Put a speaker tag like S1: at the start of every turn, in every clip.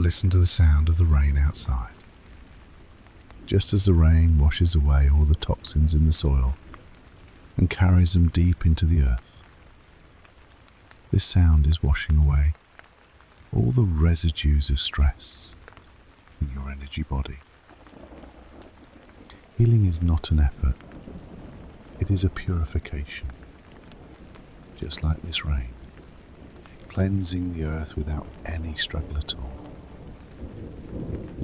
S1: listen to the sound of the rain outside. Just as the rain washes away all the toxins in the soil and carries them deep into the earth, this sound is washing away all the residues of stress in your energy body. Healing is not an effort, it is a purification, just like this rain, cleansing the earth without any struggle at all.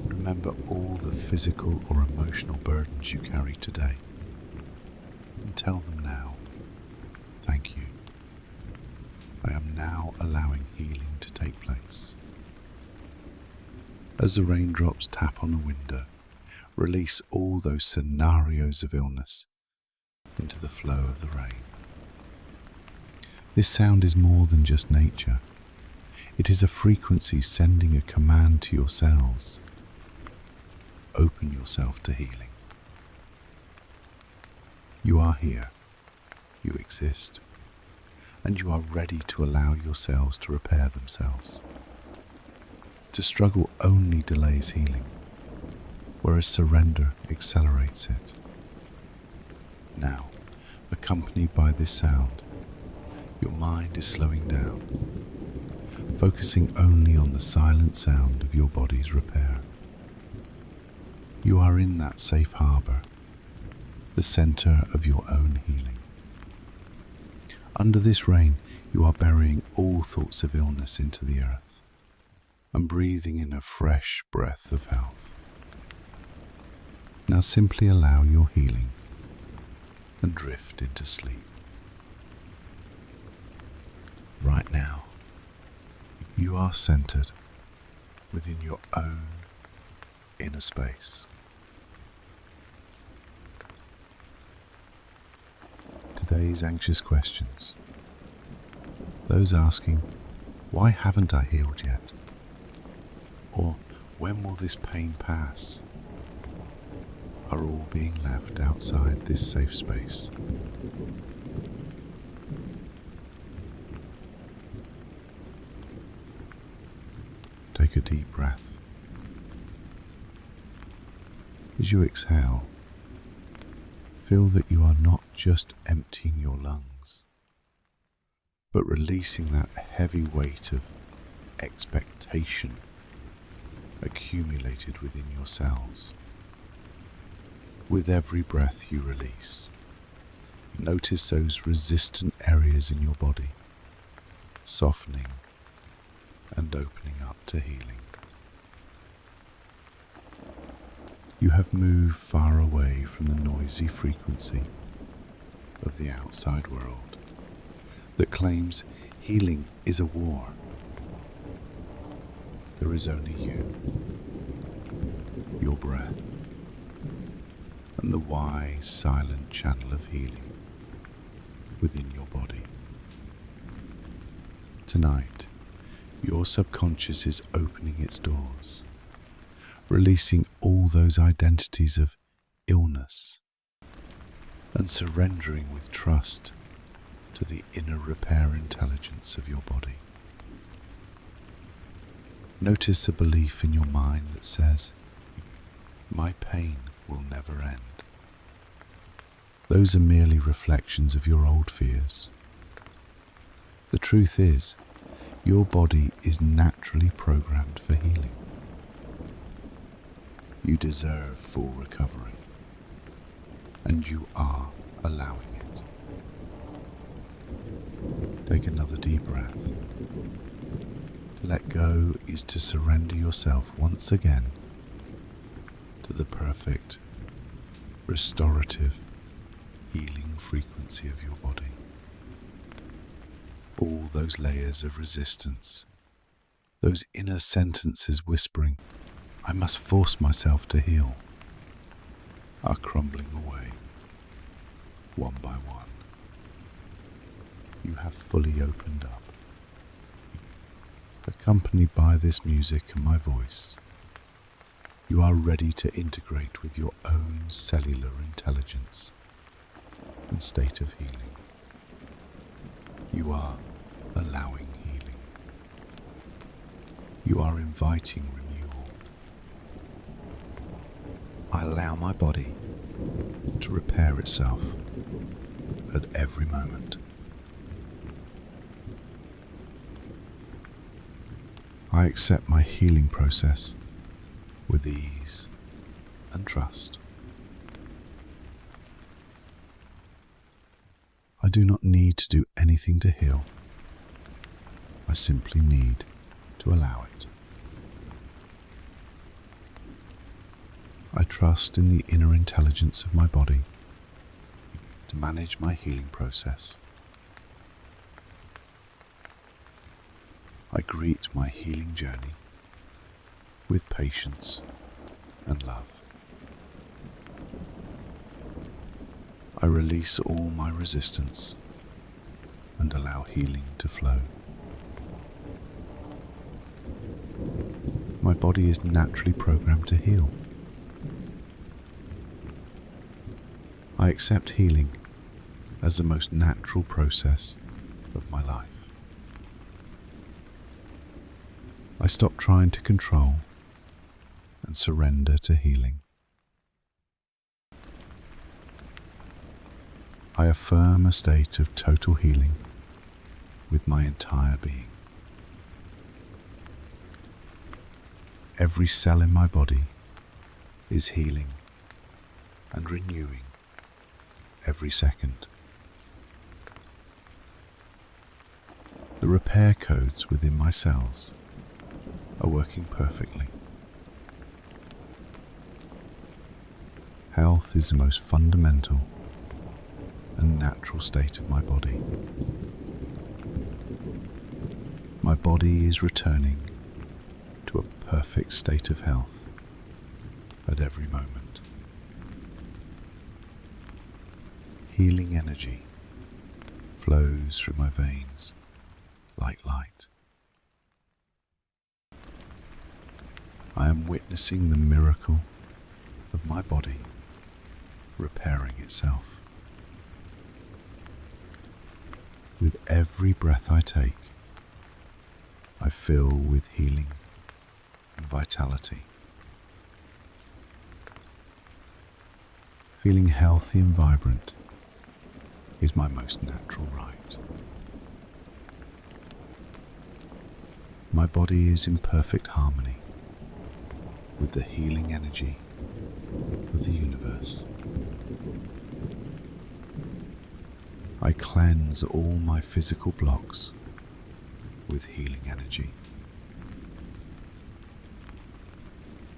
S1: Remember all the physical or emotional burdens you carry today, and tell them now, thank you. I am now allowing healing to take place. As the raindrops tap on the window, release all those scenarios of illness into the flow of the rain. This sound is more than just nature. It is a frequency sending a command to your cells. Open yourself to healing. You are here. You exist. And you are ready to allow your cells to repair themselves. To struggle only delays healing, whereas surrender accelerates it. Now, accompanied by this sound, your mind is slowing down, focusing only on the silent sound of your body's repair. You are in that safe harbor, the center of your own healing. Under this rain, you are burying all thoughts of illness into the earth and breathing in a fresh breath of health. Now simply allow your healing and drift into sleep. Right now, you are centered within your own inner space. Today's anxious questions. Those asking, why haven't I healed yet? Or when will this pain pass? Are all being left outside this safe space. Take a deep breath. As you exhale, feel that you are not just emptying your lungs, but releasing that heavy weight of expectation accumulated within your cells. With every breath you release, notice those resistant areas in your body softening and opening up to healing. You have moved far away from the noisy frequency of the outside world that claims healing is a war. There is only you, your breath, and the wise, silent channel of healing within your body. Tonight, your subconscious is opening its doors, releasing all those identities of illness and surrendering with trust to the inner repair intelligence of your body. Notice a belief in your mind that says, my pain will never end. Those are merely reflections of your old fears. The truth is, your body is naturally programmed for healing. You deserve full recovery, and you are allowing it. Take another deep breath. To let go is to surrender yourself once again to the perfect, restorative, healing frequency of your body. All those layers of resistance, those inner sentences whispering, I must force myself to heal, are crumbling away, one by one. You have fully opened up. Accompanied by this music and my voice, you are ready to integrate with your own cellular intelligence and state of healing. You are allowing healing. You are inviting renewal. I allow my body to repair itself at every moment. I accept my healing process with ease and trust. I do not need to do anything to heal. I simply need to allow it. I trust in the inner intelligence of my body to manage my healing process. I greet my healing journey with patience and love. I release all my resistance and allow healing to flow. My body is naturally programmed to heal. I accept healing as the most natural process of my life. I stop trying to control and surrender to healing. I affirm a state of total healing with my entire being. Every cell in my body is healing and renewing every second. The repair codes within my cells are working perfectly. Health is the most fundamental and natural state of my body. My body is returning to a perfect state of health at every moment. Healing energy flows through my veins like light. I am witnessing the miracle of my body repairing itself. With every breath I take, I fill with healing and vitality. Feeling healthy and vibrant is my most natural right. My body is in perfect harmony with the healing energy of the universe. I cleanse all my physical blocks with healing energy.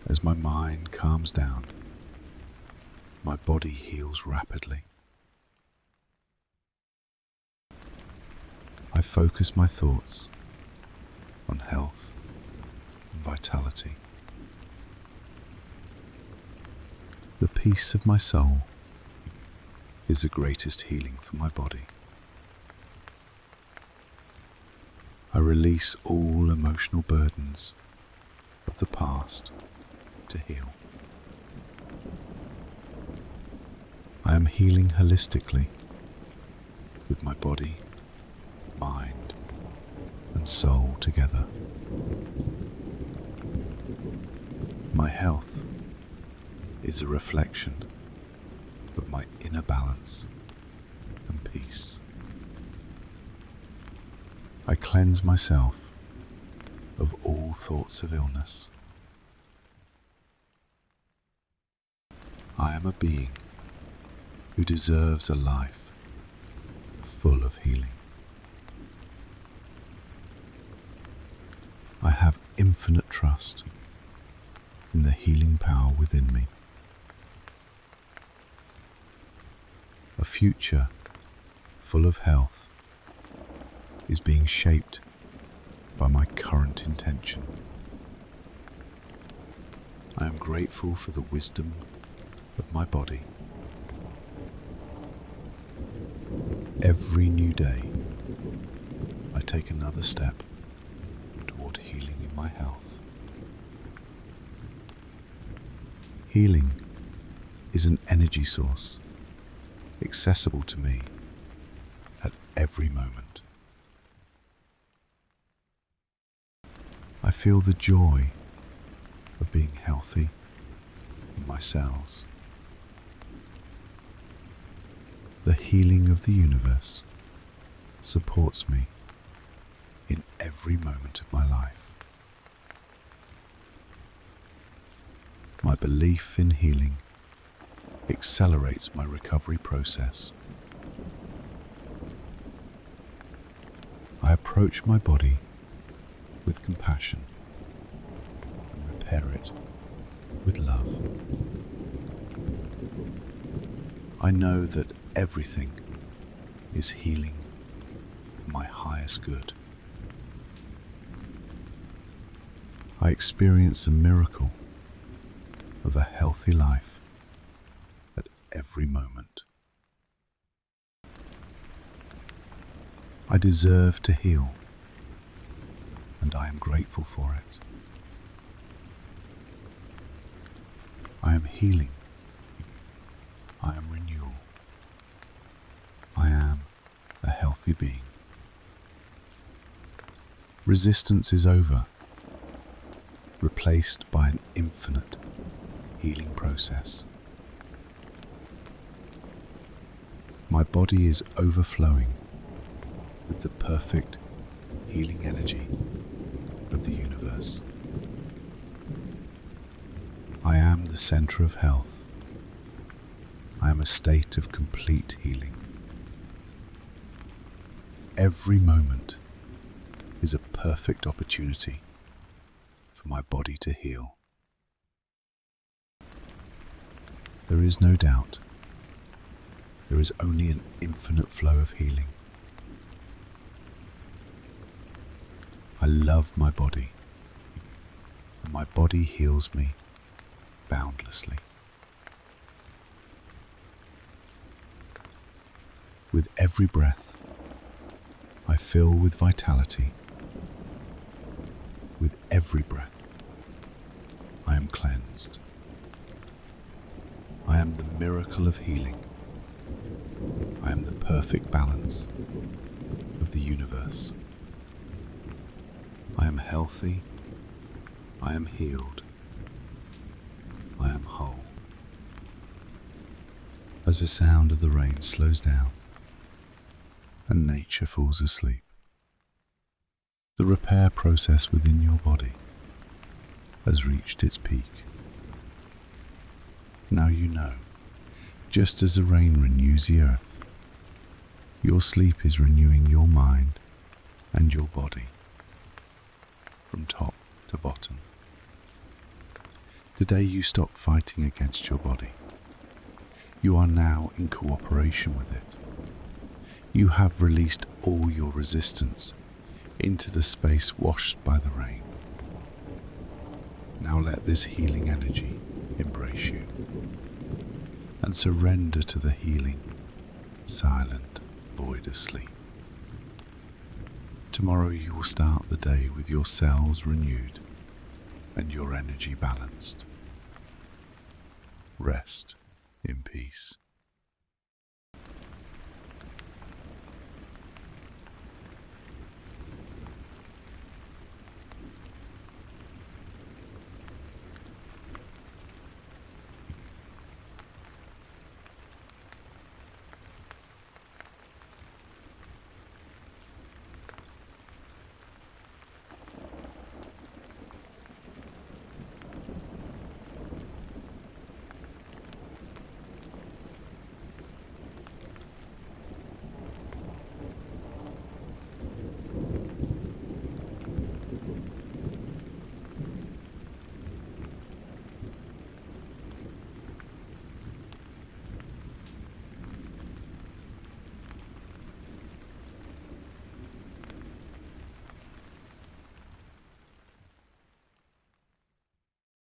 S1: As my mind calms down, my body heals rapidly. I focus my thoughts on health and vitality. The peace of my soul is the greatest healing for my body. I release all emotional burdens of the past to heal. I am healing holistically with my body, mind, and soul together. My health is a reflection of my inner balance and peace. I cleanse myself of all thoughts of illness. I am a being who deserves a life full of healing. I have infinite trust in the healing power within me. A future full of health is being shaped by my current intention. I am grateful for the wisdom of my body. Every new day, I take another step toward healing in my health. Healing is an energy source accessible to me at every moment. I feel the joy of being healthy in my cells. The healing of the universe supports me in every moment of my life. My belief in healing accelerates my recovery process. I approach my body with compassion and repair it with love. I know that everything is healing for my highest good. I experience a miracle of a healthy life at every moment. I deserve to heal, and I am grateful for it. I am healing. I am renewal. I am a healthy being. Resistance is over, replaced by an infinite healing process. My body is overflowing with the perfect healing energy of the universe. I am the center of health. I am a state of complete healing. Every moment is a perfect opportunity for my body to heal. There is no doubt. There is only an infinite flow of healing. I love my body, and my body heals me boundlessly. With every breath, I fill with vitality. With every breath, I am cleansed. I am the miracle of healing. I am the perfect balance of the universe. I am healthy. I am healed. I am whole. As the sound of the rain slows down and nature falls asleep, the repair process within your body has reached its peak. Now you know, just as the rain renews the earth, your sleep is renewing your mind and your body from top to bottom. Today you stop fighting against your body. You are now in cooperation with it. You have released all your resistance into the space washed by the rain. Now let this healing energy embrace you and surrender to the healing, silent void of sleep. Tomorrow you will start the day with your cells renewed and your energy balanced. Rest in peace.